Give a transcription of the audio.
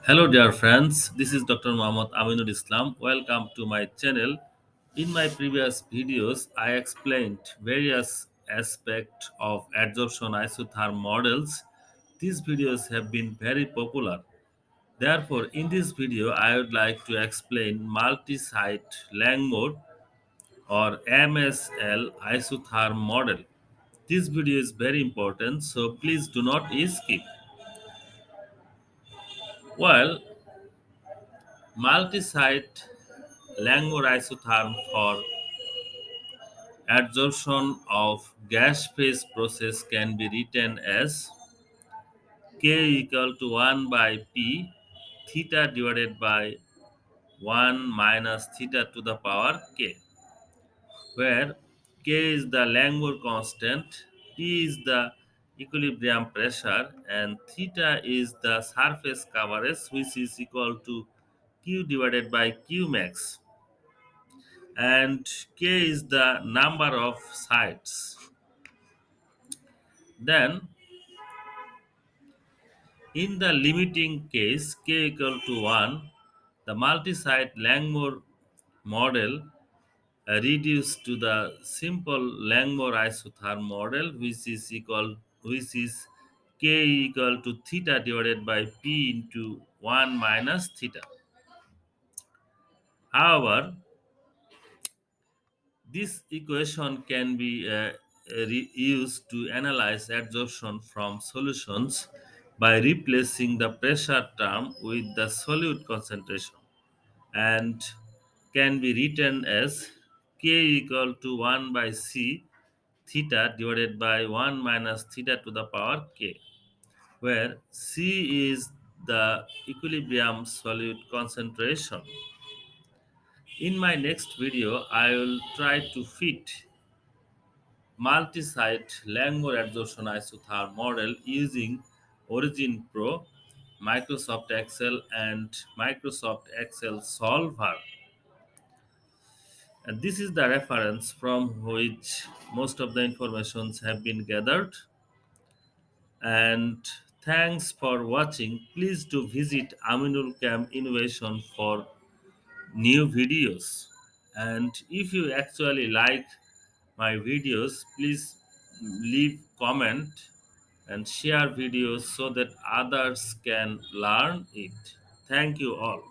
Hello, dear friends. This is Dr. Mohammad Aminul Islam. Welcome to my channel. In my previous videos, I explained various aspects of adsorption isotherm models. These videos have been very popular. Therefore, in this video, I would like to explain multi-site Langmuir or MSL isotherm model. This video is very important, so please do not skip. Well, multi-site Langmuir isotherm for adsorption of gas phase process can be written as K equal to 1 by P theta divided by 1 minus theta to the power K, where K is the Langmuir constant, P is the equilibrium pressure, and theta is the surface coverage, which is equal to Q divided by Q max, and K is the number of sites. Then, in the limiting case k equal to 1, the multi-site Langmuir model reduced to the simple Langmuir isotherm model, which is k equal to theta divided by p into 1 minus theta. However, this equation can be used to analyze adsorption from solutions by replacing the pressure term with the solute concentration, and can be written as k equal to 1 by c theta divided by 1 minus theta to the power k, where c is the equilibrium solute concentration. In my next video, I will try to fit multi-site Langmuir adsorption isotherm model using Origin Pro, Microsoft Excel, and Microsoft Excel Solver. And this is the reference from which most of the informations have been gathered. And thanks for watching. Please do visit Aminulchem Innovation for new videos. And if you actually like my videos, please leave comment and share videos so that others can learn it. Thank you all.